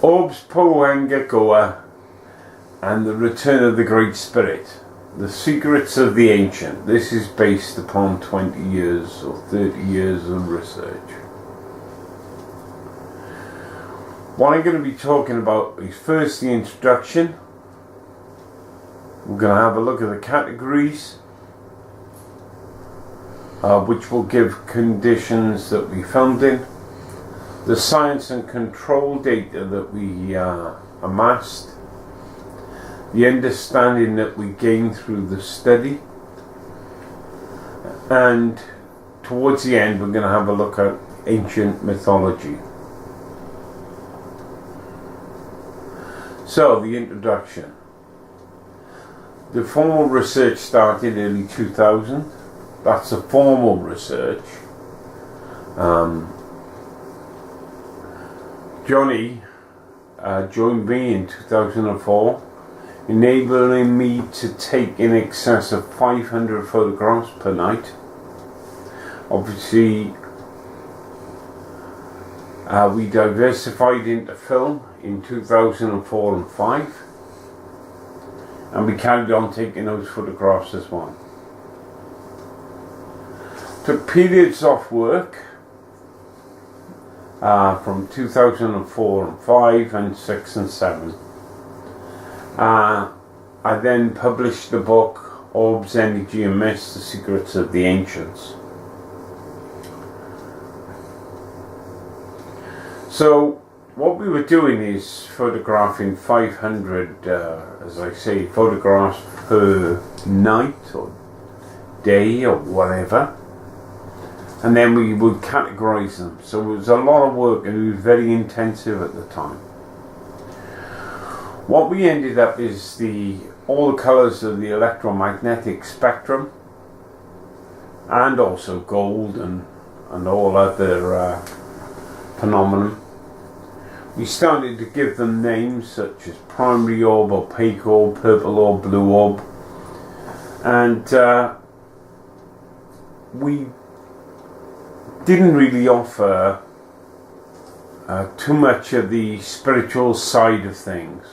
Orbs, Goa, and the Return of the Great Spirit. The Secrets of the Ancient. This is based upon 20 years or 30 years of research. What I'm going to be talking about is first the introduction. We're going to have a look at the categories, which will give conditions that we filmed in, the science and control data that we amassed, the understanding that we gained through the study, and towards the end we're going to have a look at ancient mythology. So, the introduction. The formal research started early 2000. That's the formal research. Johnny joined me in 2004, enabling me to take in excess of 500 photographs per night. Obviously, we diversified into film in 2004 and 5, and we carried on taking those photographs as well. Took periods off work from 2004 and 5 and 6 and 7. I then published the book Orbs, Energy and Myths, The Secrets of the Ancients. So what we were doing is photographing 500, as I say, photographs per night or day or whatever, and then we would categorize them. So it was a lot of work and it was very intensive at the time. What we ended up is all the colours of the electromagnetic spectrum, and also gold and all other phenomena. We started to give them names such as primary orb, opaque orb, purple orb, blue orb, and we didn't really offer too much of the spiritual side of things,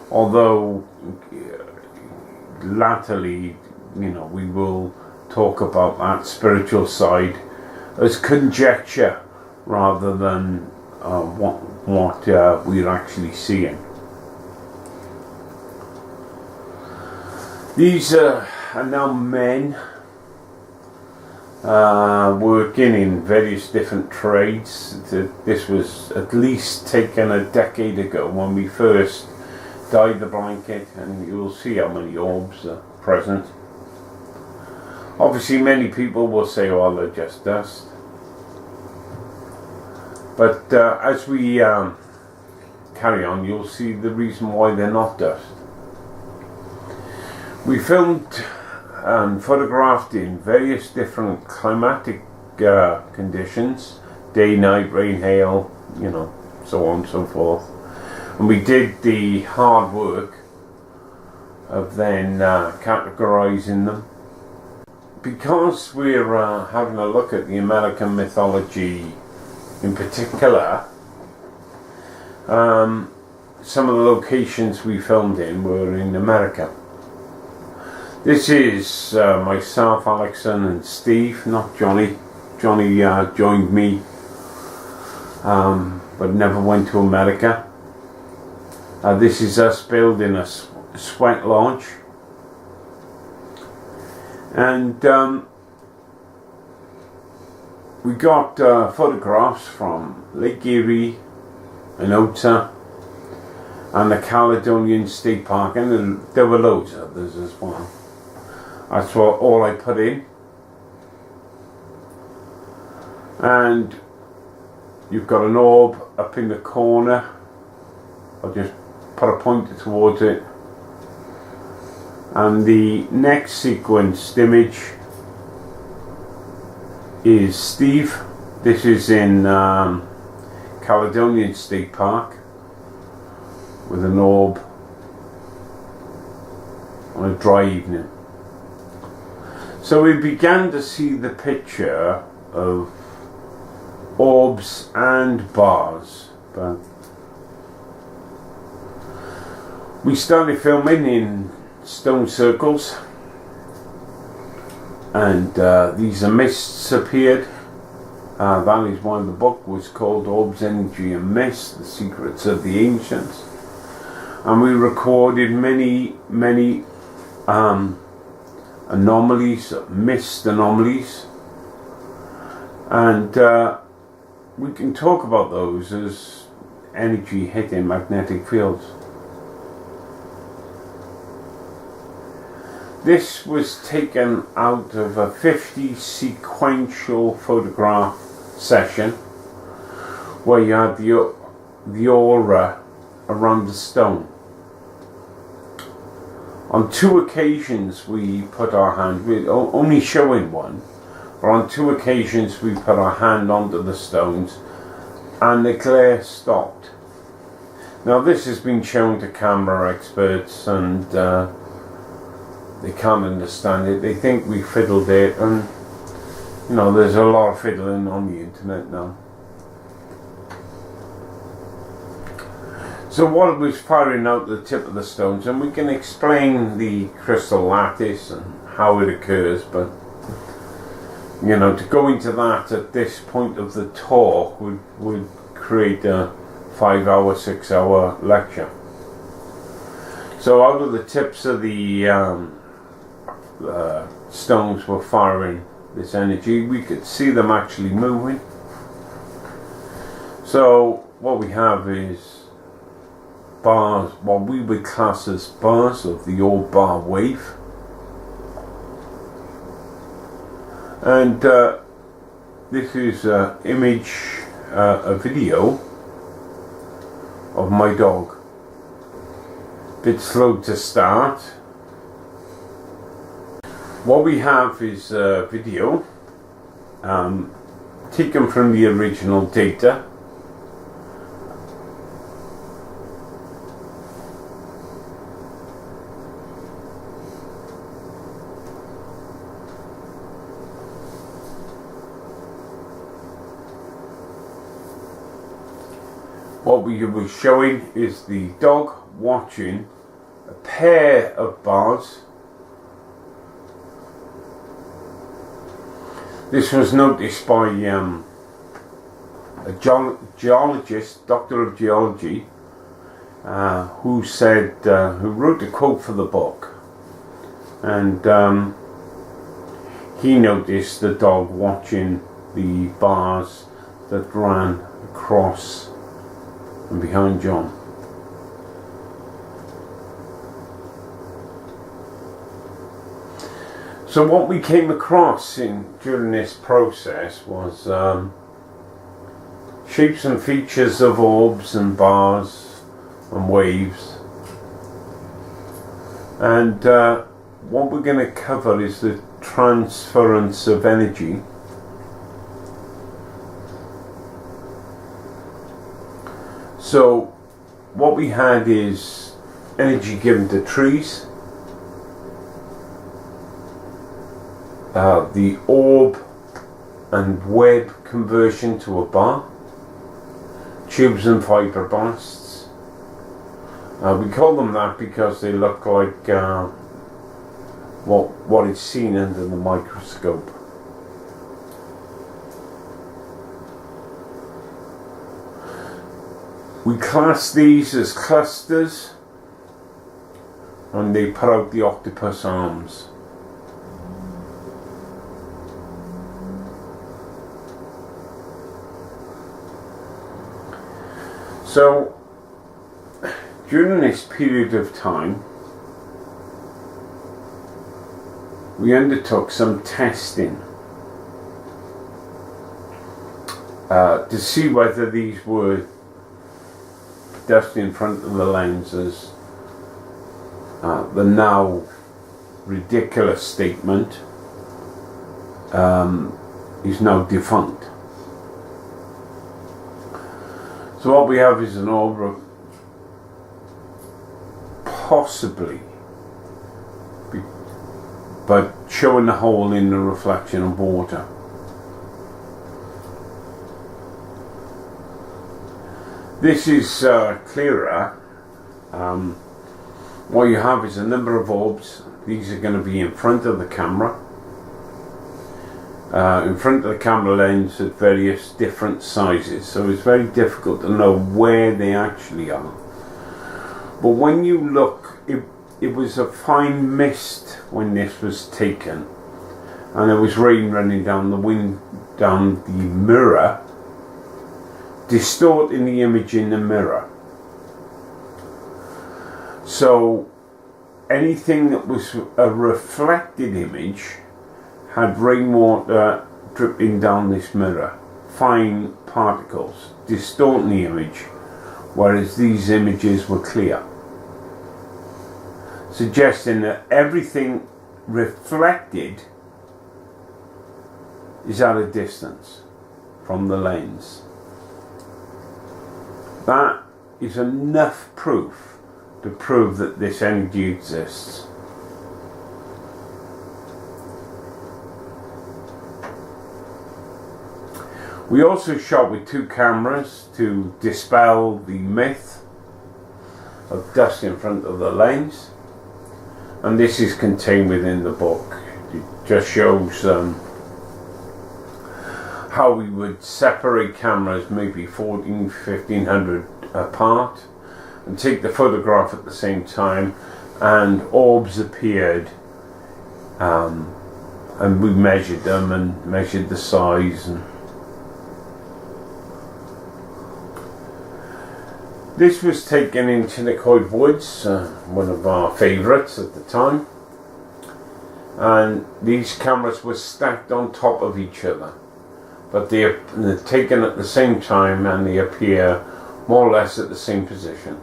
although latterly, we will talk about that spiritual side as conjecture rather than what we're actually seeing. These are now men working in various different trades. This was at least taken a decade ago when we first dyed the blanket, and you'll see how many orbs are present. Obviously many people will say, well, they're just dust. But as we carry on, you'll see the reason why they're not dust. We filmed and photographed in various different climatic conditions, day, night, rain, hail, so on and so forth. And we did the hard work of then categorizing them. Because we're having a look at the American mythology in particular, some of the locations we filmed in were in America. This is myself, Alexon and Steve, not Johnny. Johnny joined me, but never went to America. This is us building a sweat lodge, and we got photographs from Lake Erie, Anota, and the Caledonian State Park, and there were loads of others as well. That's all I put in. And you've got an orb up in the corner. I'll just put a pointer towards it. And the next sequenced image is Steve. This is in Caledonian State Park with an orb on a dry evening. So we began to see the picture of orbs and bars, but We started filming in stone circles, and these mists appeared. That is why the book was called Orbs, Energy and Mist, The Secrets of the Ancients. And we recorded many anomalies, mist anomalies, and we can talk about those as energy hitting magnetic fields. This was taken out of a 50 sequential photograph session where you had the aura around the stone. On 2 occasions we put our hand, only showing one, but on 2 occasions we put our hand onto the stones and the glare stopped. Now this has been shown to camera experts, and they can't understand it. They think we fiddled it, and you know, there's a lot of fiddling on the internet now. So what was firing out the tip of the stones, and we can explain the crystal lattice and how it occurs, but you know, to go into that at this point of the talk would create a 5-hour, 6-hour lecture. So out of the tips of the stones were firing this energy. We could see them actually moving. So what we have is bars, what we would class as bars of the orb bar wave, and this is an image, a video of my dog. Bit slow to start. What we have is a video taken from the original data. What we were showing is the dog watching a pair of bars. This was noticed by a geologist, doctor of geology, who said, who wrote a quote for the book, and he noticed the dog watching the bars that ran across and behind John. So what we came across during this process was shapes and features of orbs and bars and waves, and what we're going to cover is the transference of energy. So what we had is energy given to trees, the orb and web conversion to a bar, tubes and fibroblasts. We call them that because they look like what is seen under the microscope. We class these as clusters, and they put out the octopus arms. So during this period of time we undertook some testing to see whether these were just in front of the lenses. The now ridiculous statement is now defunct. So what we have is an orb possibly, but showing a hole in the reflection of water. This is clearer what you have is a number of orbs. These are going to be in front of the camera, in front of the camera lens at various different sizes, so it's very difficult to know where they actually are. But when you look, it was a fine mist when this was taken, and there was rain running down the mirror, distorting the image in the mirror. So anything that was a reflected image had rainwater dripping down this mirror, fine particles, distorting the image, whereas these images were clear, suggesting that everything reflected is at a distance from the lens. That is enough proof to prove that this energy exists. We also shot with 2 cameras to dispel the myth of dust in front of the lens, and this is contained within the book. It just shows how we would separate cameras maybe 1500 apart and take the photograph at the same time, and orbs appeared, and we measured them and measured the size. And this was taken in Chinnecoid Woods, one of our favourites at the time, and these cameras were stacked on top of each other, but they're taken at the same time and they appear more or less at the same position.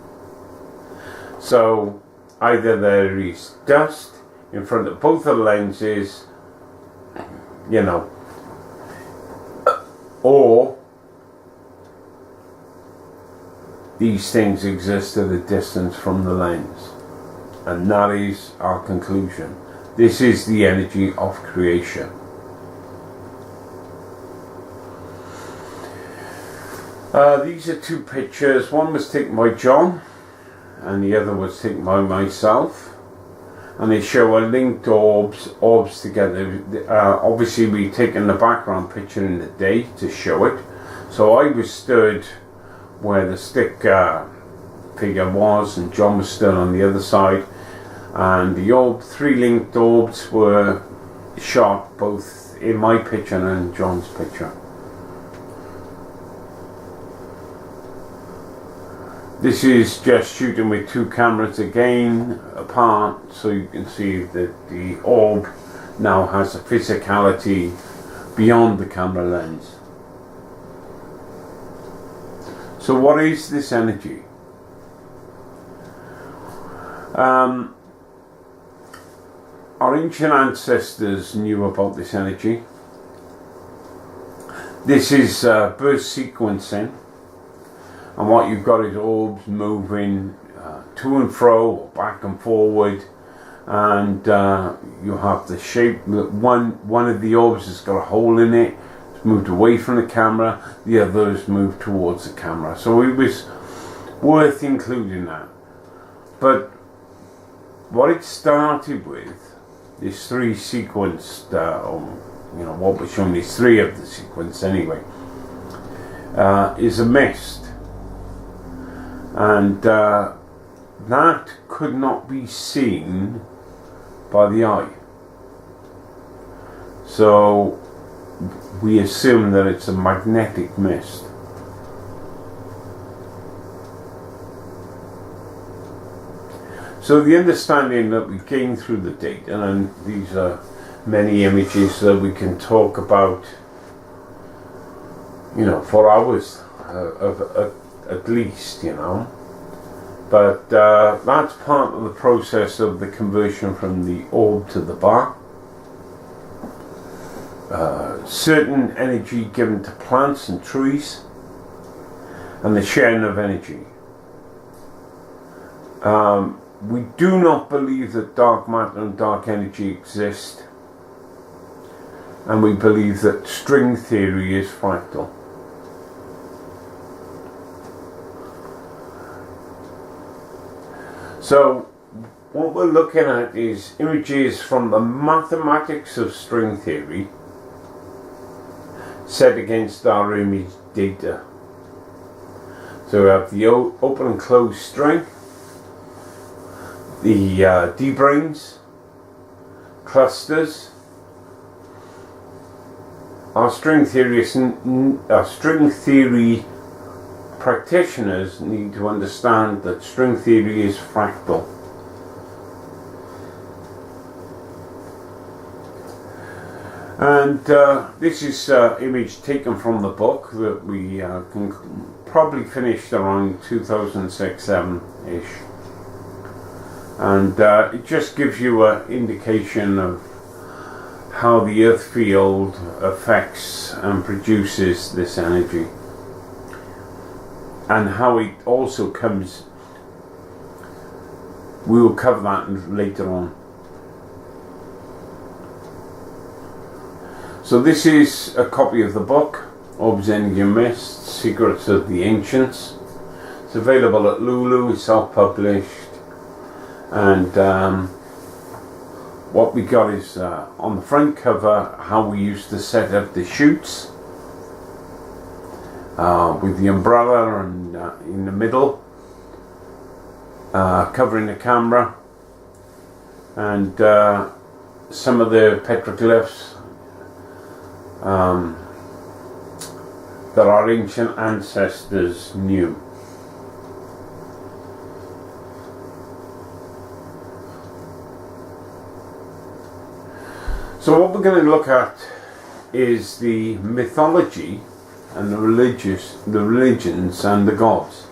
So either there is dust in front of both of the lenses, you know, or these things exist at a distance from the lens, and that is our conclusion. This is the energy of creation. These are 2 pictures. One was taken by John and the other was taken by myself, and they show a linked orbs together. Obviously we've taken the background picture in the day to show it, so I was stood where the stick figure was and John was stood on the other side, and the 3 linked orbs were shot both in my picture and in John's picture. This is just shooting with 2 cameras again apart, so you can see that the orb now has a physicality beyond the camera lens. So what is this energy? Our ancient ancestors knew about this energy. This is burst sequencing. And what you've got is orbs moving to and fro, or back and forward, and you have the shape that one of the orbs has got a hole in it, it's moved away from the camera, the other has moved towards the camera. So it was worth including that. But what it started with, this 3 sequenced, what was shown is 3 of the sequence anyway, is a mist. And that could not be seen by the eye. So we assume that it's a magnetic mist. So the understanding that we gain through the data, and these are many images that we can talk about, for hours at least, but that's part of the process of the conversion from the orb to the bar. Certain energy given to plants and trees, and the sharing of energy. We do not believe that dark matter and dark energy exist, and we believe that string theory is fractal. So what we're looking at is images from the mathematics of string theory set against our image data. So we have the open and closed string, the D-branes, clusters. Our string theory practitioners need to understand that string theory is fractal. And this is image taken from the book that we probably finished around 2006-7-ish. And it just gives you an indication of how the earth field affects and produces this energy, and how it also comes. We will cover that later on. So this is a copy of the book, Orbs, Energy and Mist, Secrets of the Ancients. It's available at Lulu, it's self-published, and what we got is on the front cover how we used to set up the shoots with the umbrella and in the middle covering the camera, and some of the petroglyphs that our ancient ancestors knew. So what we're going to look at is the mythology and the religions and the gods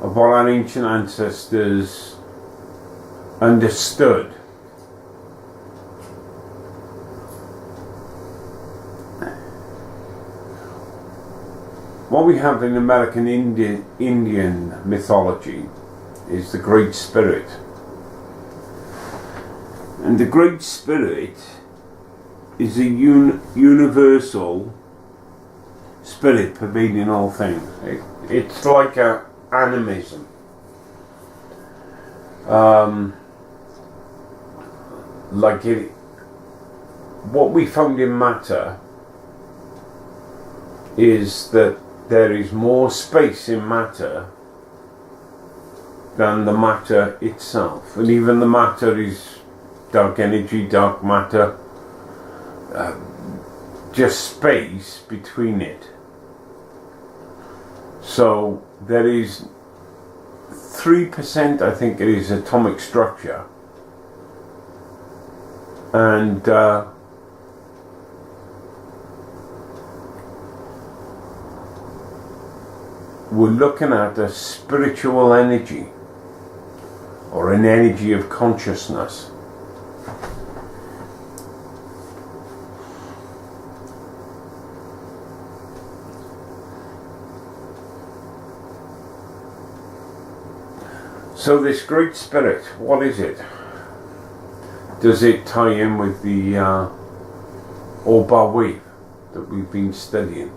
of what our ancient ancestors understood. What we have in American Indian mythology is the Great Spirit. And the Great Spirit is a universal spirit pervading all things. It's like a animism. What we found in matter is that there is more space in matter than the matter itself, and even the matter is dark energy, dark matter, just space between it. So there is 3%, I think it is, atomic structure, and we're looking at a spiritual energy, or an energy of consciousness. So this Great Spirit, what is it? Does it tie in with the Orb wave that we've been studying?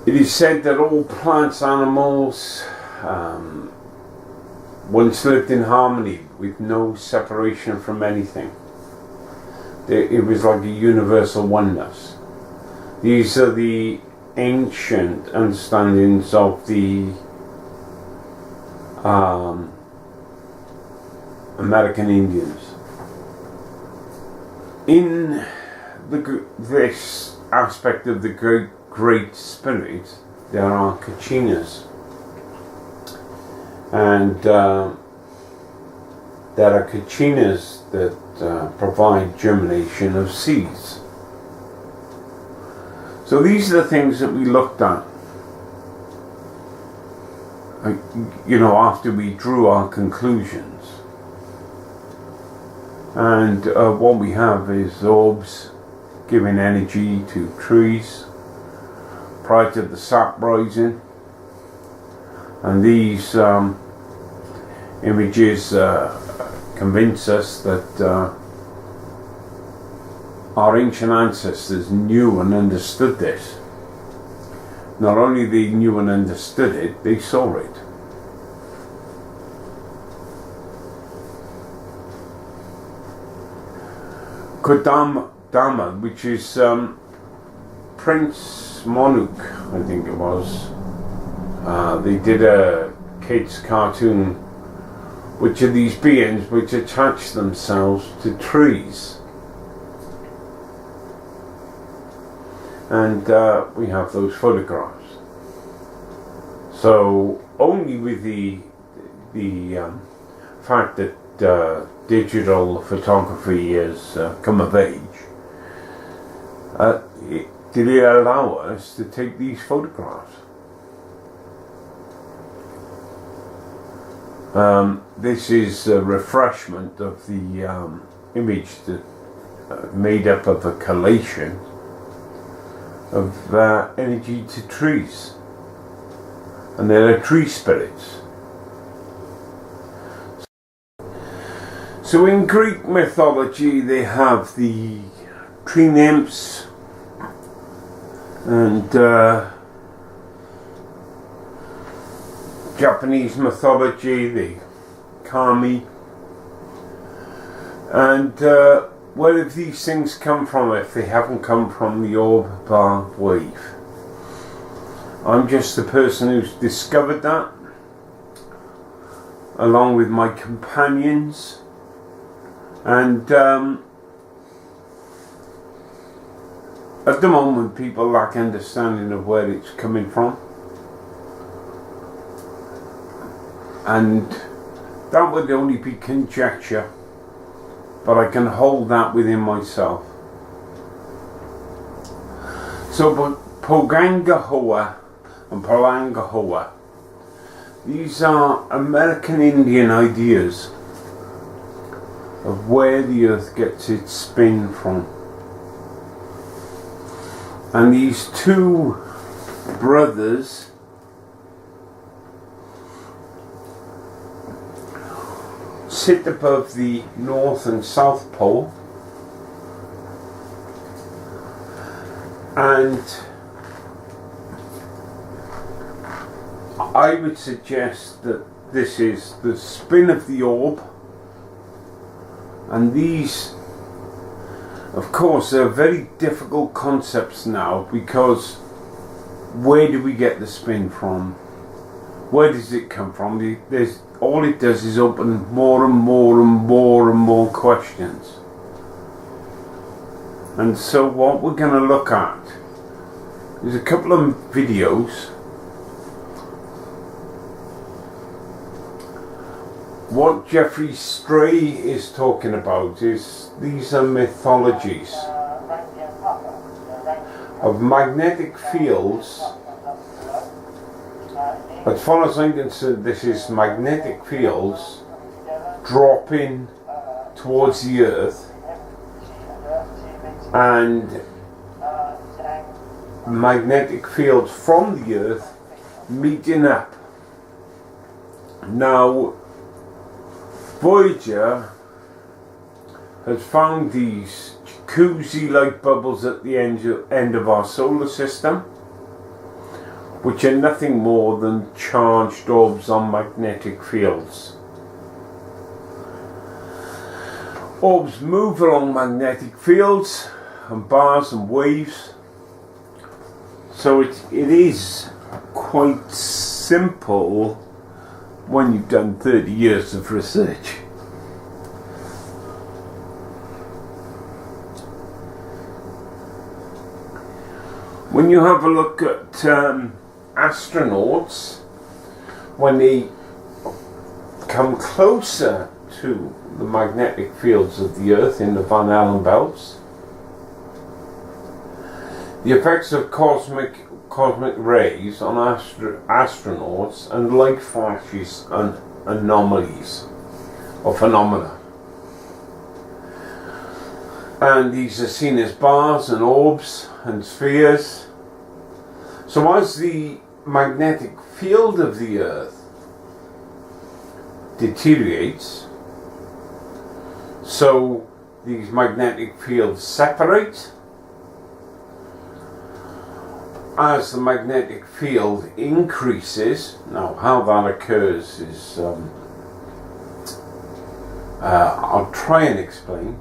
It is said that all plants, animals, once lived in harmony with no separation from anything. It was like a universal oneness. These are the ancient understandings of the American Indians. In this aspect of the Great Spirit, there are kachinas, and there are kachinas that provide germination of seeds. So these are the things that we looked at, after we drew our conclusions. And what we have is orbs giving energy to trees prior to the sap rising, and these images convince us that our ancient ancestors knew and understood this. not only they knew and understood it, they saw it. Kodama, which is Prince Monarch, I think it was. They did a kids cartoon, which are these beings which attach themselves to trees. And we have those photographs. So only with the fact that digital photography has come of age, did it allow us to take these photographs. This is a refreshment of the image that made up of a collation of energy to trees, and there are tree spirits. So in Greek mythology they have the tree nymphs, and Japanese mythology, the kami, and where have these things come from if they haven't come from the orb bar wave? I'm just the person who's discovered that, along with my companions, and at the moment people lack understanding of where it's coming from, and that would only be conjecture, but I can hold that within myself. So Pogangahoa and Palangahoa, these are American Indian ideas of where the earth gets its spin from. And these two brothers sit above the North and South Pole, and I would suggest that this is the spin of the orb, and these, of course, are very difficult concepts now, because where do we get the spin from? Where does it come from? All it does is open more and more and more and more questions. And so what we're going to look at is a couple of videos. What Jeffrey Stray is talking about is these are mythologies of magnetic fields. As far as I'm concerned, this is magnetic fields dropping towards the earth and magnetic fields from the earth meeting up. Now, Voyager has found these jacuzzi-like bubbles at the end of our solar system, which are nothing more than charged orbs on magnetic fields. Orbs move along magnetic fields and bars and waves, so it is quite simple when you've done 30 years of research. When you have a look at astronauts, when they come closer to the magnetic fields of the Earth in the Van Allen belts, the effects of cosmic rays on astronauts and light flashes and anomalies or phenomena. And these are seen as bars and orbs and spheres. So as the magnetic field of the Earth deteriorates, so these magnetic fields separate, as the magnetic field increases, now how that occurs is, I'll try and explain.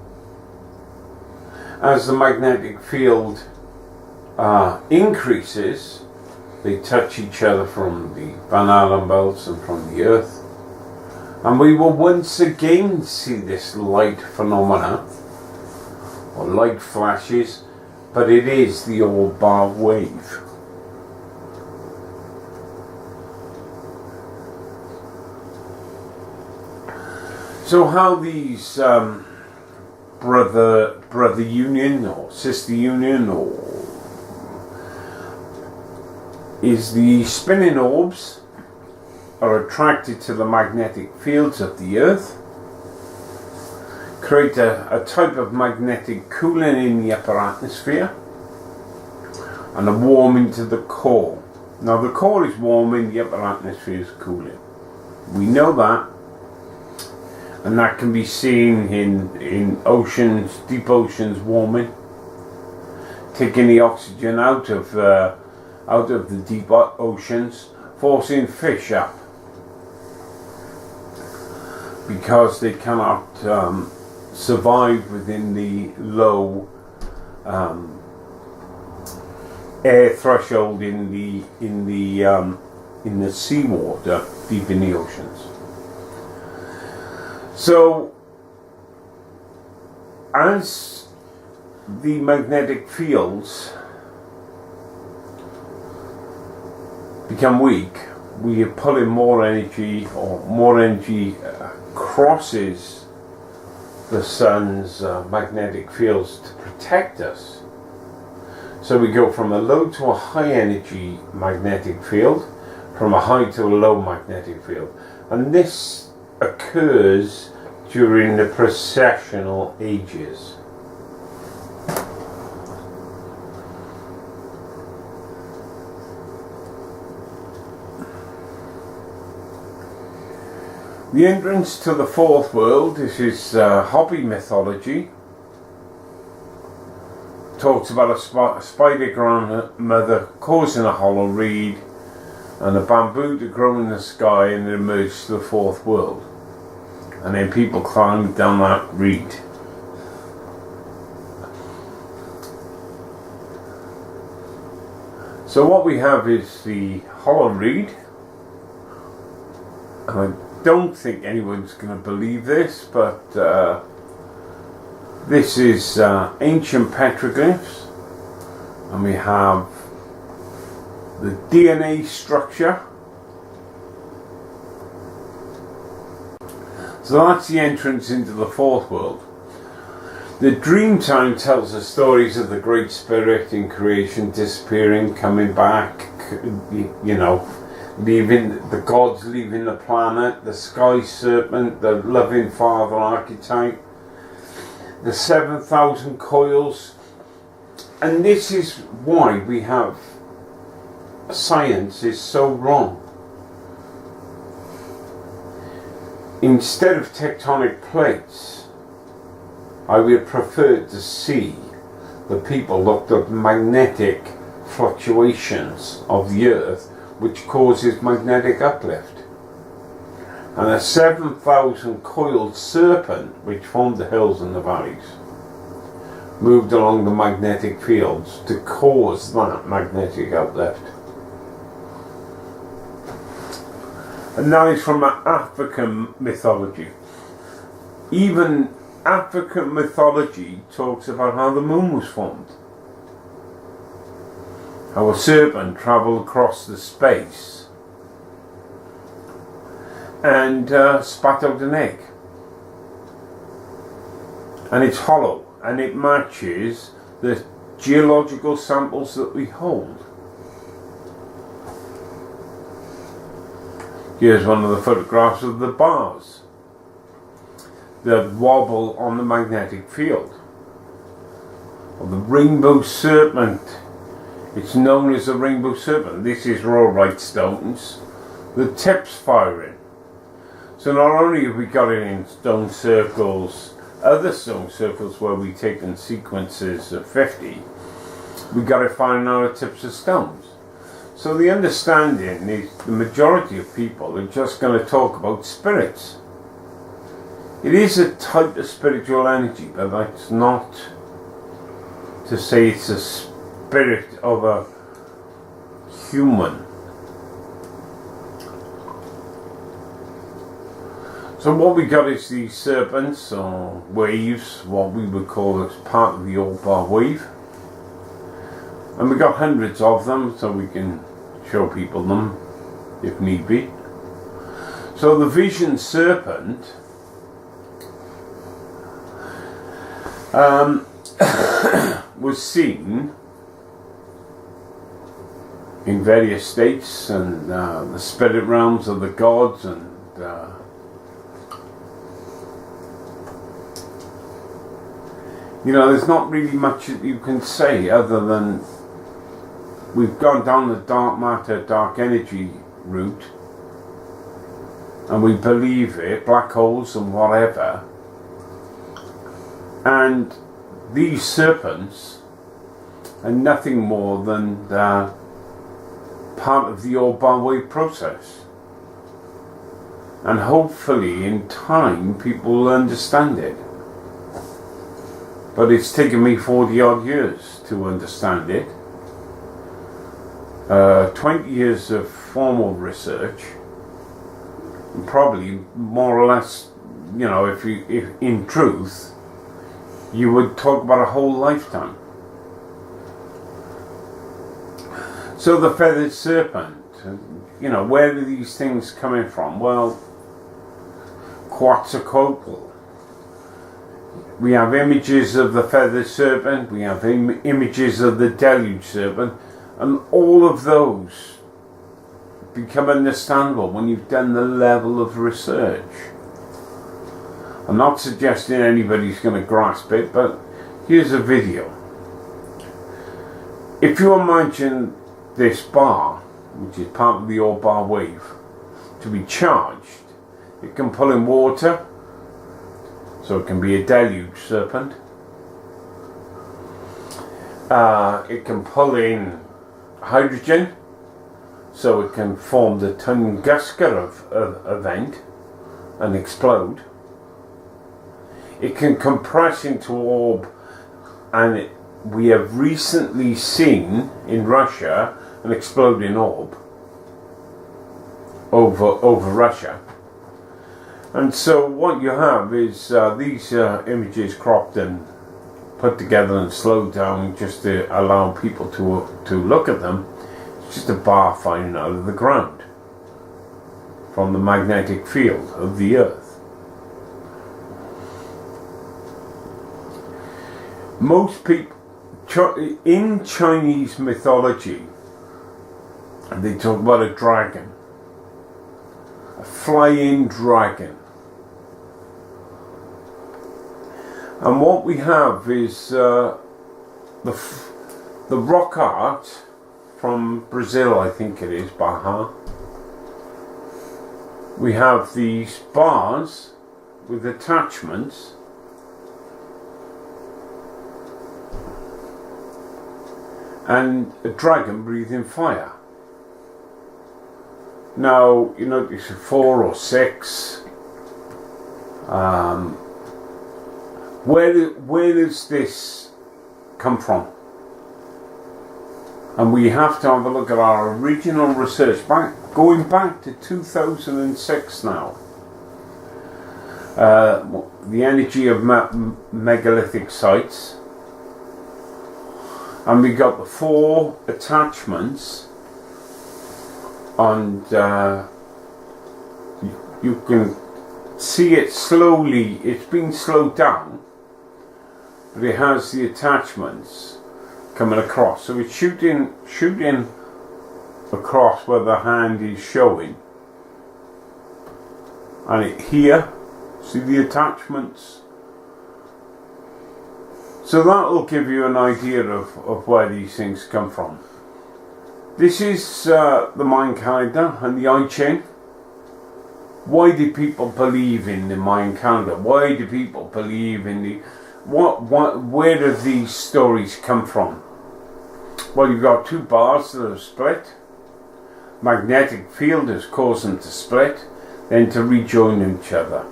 As the magnetic field increases, they touch each other from the Van Allen belts and from the Earth, and we will once again see this light phenomena, or light flashes, but it is the Orb bar wave. So how these brother union or sister union is the spinning orbs are attracted to the magnetic fields of the Earth, create a type of magnetic cooling in the upper atmosphere, and a warming to the core. Now the core is warming, the upper atmosphere is cooling. We know that, and that can be seen in oceans, deep oceans warming, taking the oxygen out of the deep oceans, forcing fish up because they cannot survive within the low air threshold in the seawater deep in the oceans. So as the magnetic fields become weak, we are pulling more energy, or more energy crosses the sun's magnetic fields to protect us. So we go from a low to a high energy magnetic field, from a high to a low magnetic field, and this occurs during the precessional ages. The entrance to the fourth world, this is hobby mythology. Talks about a spider grandmother causing a hollow reed and a bamboo to grow in the sky and emerge to the fourth world. And then people climb down that reed. So what we have is the hollow reed. And I don't think anyone's going to believe this, but this is ancient petroglyphs, and we have the DNA structure. So that's the entrance into the fourth world. The Dreamtime tells the stories of the Great Spirit in creation, disappearing, coming back, you know, leaving the gods, leaving the planet, the Sky Serpent, the loving father archetype, the 7,000 coils. And this is why we have science is so wrong. Instead of tectonic plates, I would prefer to see the people looked at magnetic fluctuations of the Earth, which causes magnetic uplift. And a 7,000 coiled serpent, which formed the hills and the valleys, moved along the magnetic fields to cause that magnetic uplift. And that is from African mythology. Even African mythology talks about how the moon was formed. How a serpent travelled across the space and spat out an egg. And it's hollow, and it matches the geological samples that we hold. Here's one of the photographs of the bars that wobble on the magnetic field. Of the Rainbow Serpent. It's known as the Rainbow Serpent. This is rhyolite stones. The tips firing. So not only have we got it in stone circles, other stone circles where we've taken sequences of 50, we got to find our tips of stones. So the understanding is the majority of people are just going to talk about spirits. It is a type of spiritual energy, but that's not to say it's a spirit of a human. So what we got is these serpents or waves, what we would call as part of the Orb wave. And we got hundreds of them, so we can show people them if need be. So the vision serpent was seen in various states and the spirit realms of the gods, and you know, there's not really much that you can say other than we've gone down the dark matter, dark energy route, and we believe it, black holes and whatever. And these serpents are nothing more than part of the Orb wave process. And hopefully in time people will understand it. But it's taken me 40 odd years to understand it. 20 years of formal research, and probably more or less, you know, if in truth, you would talk about a whole lifetime. So the Feathered Serpent, you know, where are these things coming from? Well, Quetzalcoatl. We have images of the Feathered Serpent, we have images of the Deluge Serpent, and all of those become understandable when you've done the level of research. I'm not suggesting anybody's going to grasp it, but here's a video. If you imagine this bar, which is part of the Orb wave, to be charged, it can pull in water, so it can be a Deluge Serpent. It can pull in hydrogen, so it can form the Tunguska event and explode. It can compress into orb, and we have recently seen in Russia an exploding orb over Russia. And so what you have is these images cropped and put together and slowed down just to allow people to look at them. It's just a bar firing out of the ground from the magnetic field of the Earth. Most people, in Chinese mythology, they talk about a dragon, a flying dragon. And what we have is the rock art from Brazil, I think it is, Baja. We have these bars with attachments, and a dragon breathing fire. Now, you know, it's 4 or 6. Where does this come from? And we have to have a look at our original research, going back to 2006 now. The energy of megalithic sites. And we got the 4 attachments, and you can see it slowly, it's been slowed down, but it has the attachments coming across. So it's shooting across where the hand is showing. And it here, see the attachments? So that will give you an idea of where these things come from. This is the Mayan calendar and the I Ching. Why do people believe in the Mayan calendar? Why do people believe in the... where do these stories come from? Well, you've got two bars that are split. Magnetic field has caused them to split, then to rejoin each other.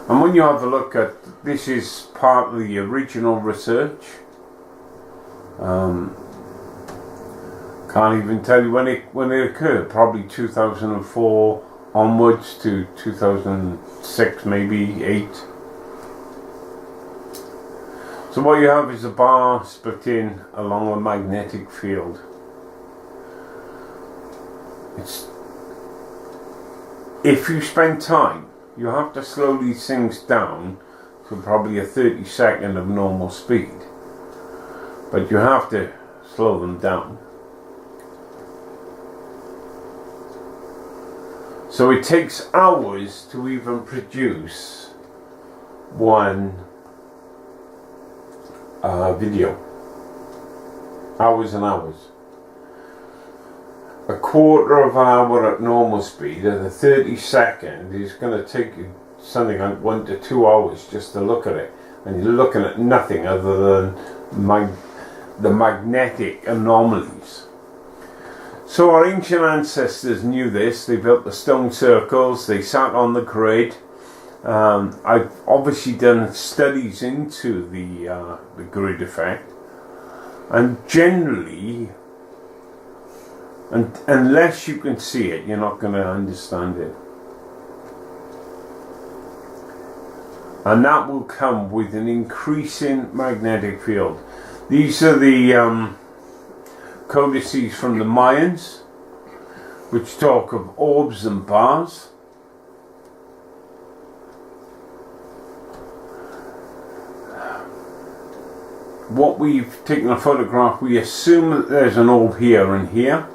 And when you have a look at, this is part of the original research. Can't even tell you when it occurred. Probably 2004 onwards to 2006, maybe 8. So what you have is a bar split in along a magnetic field. If you spend time, you have to slow these things down to probably a 32nd of normal speed. But you have to slow them down. So it takes hours to even produce one video. Hours and hours. A quarter of an hour at normal speed at a 32nd is going to take you something like 1 to 2 hours just to look at it, and you're looking at nothing other than the magnetic anomalies. So our ancient ancestors knew this. They built the stone circles, they sat on the grid. I've obviously done studies into the grid effect, and generally, unless you can see it, you're not going to understand it. And that will come with an increasing magnetic field. These are the codices from the Mayans, which talk of orbs and bars. What we've taken a photograph, we assume that there's an orb here and here.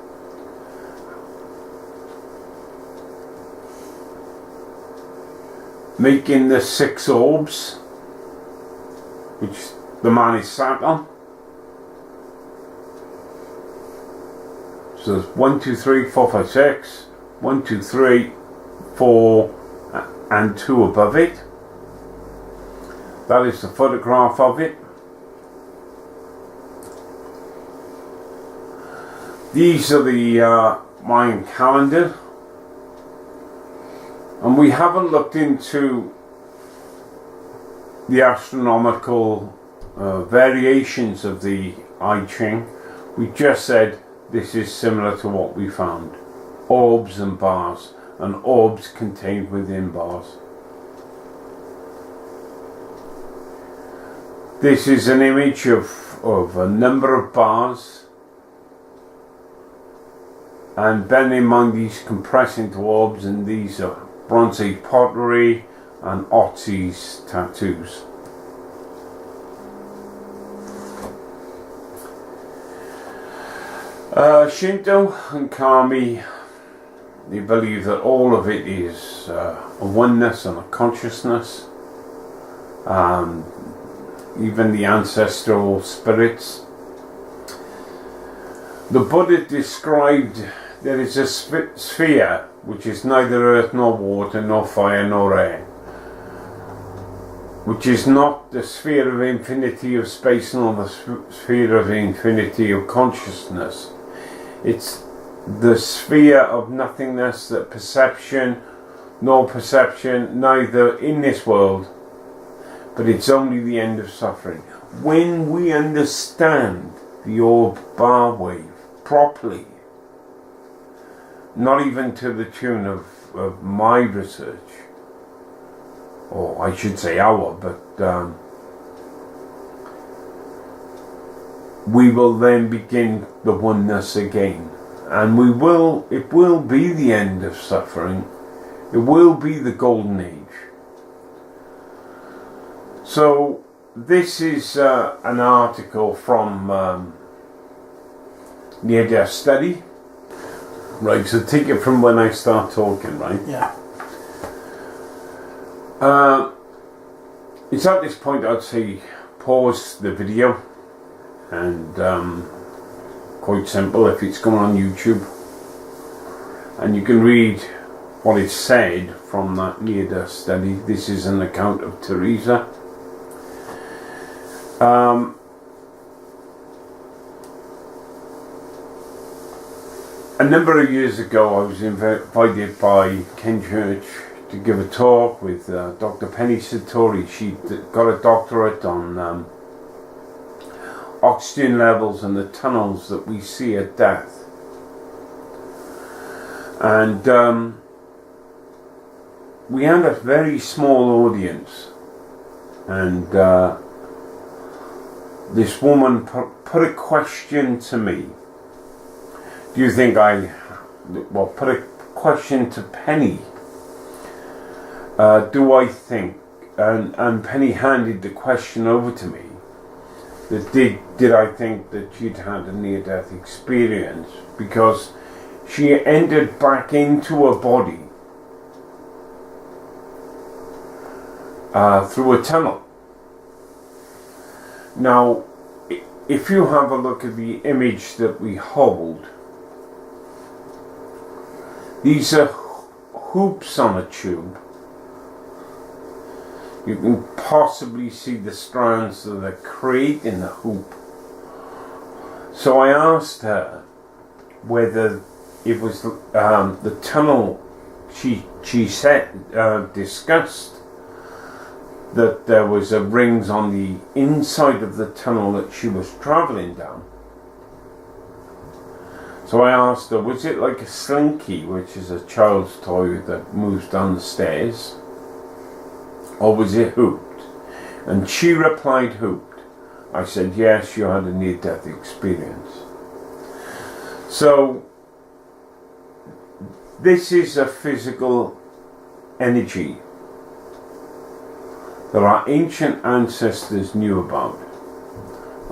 Making the 6 orbs, which the man is sat on. So there's 1, 2, 3, 4, 5, 6, 1, 2, 3, 4, and 2 above it. That is the photograph of it. These are the Mayan calendar. And we haven't looked into the astronomical variations of the I Ching. We just said this is similar to what we found. Orbs and bars, and orbs contained within bars. This is an image of a number of bars, and bear in mind these compress into orbs, and these are Bronze Age pottery and Otzi's tattoos. Shinto and Kami, they believe that all of it is a oneness and a consciousness. Even the ancestral spirits. The Buddha described there is a sphere which is neither earth nor water nor fire nor air, which is not the sphere of infinity of space nor the sphere of infinity of consciousness. It's the sphere of nothingness, that perception nor perception neither in this world, but it's only the end of suffering. When we understand the orb bar wave properly, not even to the tune of my research, or I should say our, but we will then begin the oneness again, and it will be the end of suffering. It will be the golden age. So this is an article from Near-Death Study. Right, so take it from when I start talking, right? Yeah. It's at this point I'd say pause the video, and quite simple if it's going on YouTube, and you can read what is said from that Near-Death Study. This is an account of Teresa. A number of years ago I was invited by Ken Church to give a talk with Dr. Penny Satori. She got a doctorate on oxygen levels and the tunnels that we see at death. And we had a very small audience, and this woman put a question to me. Do you think put a question to Penny. Do I think, and Penny handed the question over to me, that did I think that she'd had a near-death experience, because she entered back into her body through a tunnel. Now, if you have a look at the image that we hold, these are hoops on a tube. You can possibly see the strands that are creating the hoop. So I asked her whether it was the tunnel. She said, discussed that there was rings on the inside of the tunnel that she was travelling down. So I asked her, was it like a slinky, which is a child's toy that moves down the stairs, or was it hooped? And she replied, hooped. I said, yes, you had a near-death experience. So this is a physical energy that our ancient ancestors knew about,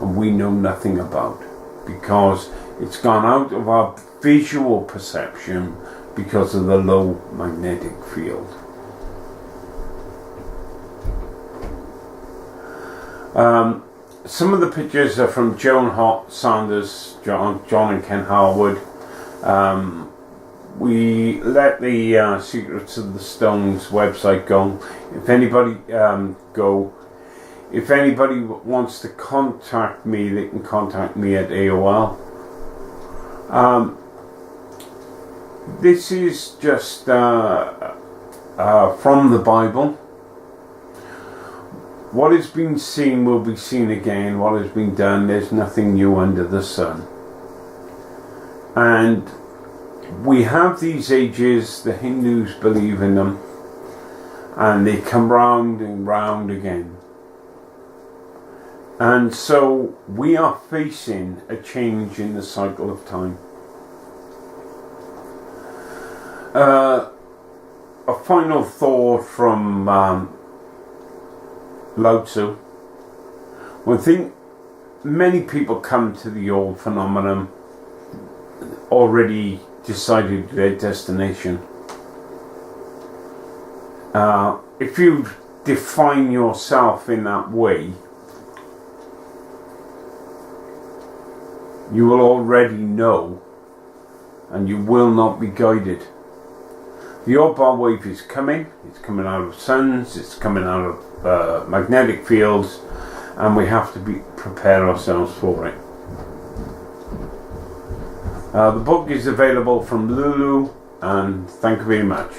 and we know nothing about, because it's gone out of our visual perception because of the low magnetic field. Some of the pictures are from Joan Sanders, John and Ken Harwood. We let the Secrets of the Stones website go. If anybody if anybody wants to contact me, they can contact me at AOL. This is just from the Bible. What has been seen will be seen again. What has been done, there's nothing new under the sun. And we have these ages, the Hindus believe in them, and they come round and round again. And so we are facing a change in the cycle of time. A final thought from Lao Tzu. Many people come to the old phenomenon already decided their destination. If you define yourself in that way, you will already know, and you will not be guided. The Orbs wave is coming. It's coming out of suns. It's coming out of magnetic fields, and we have to prepare ourselves for it. The book is available from Lulu, and thank you very much.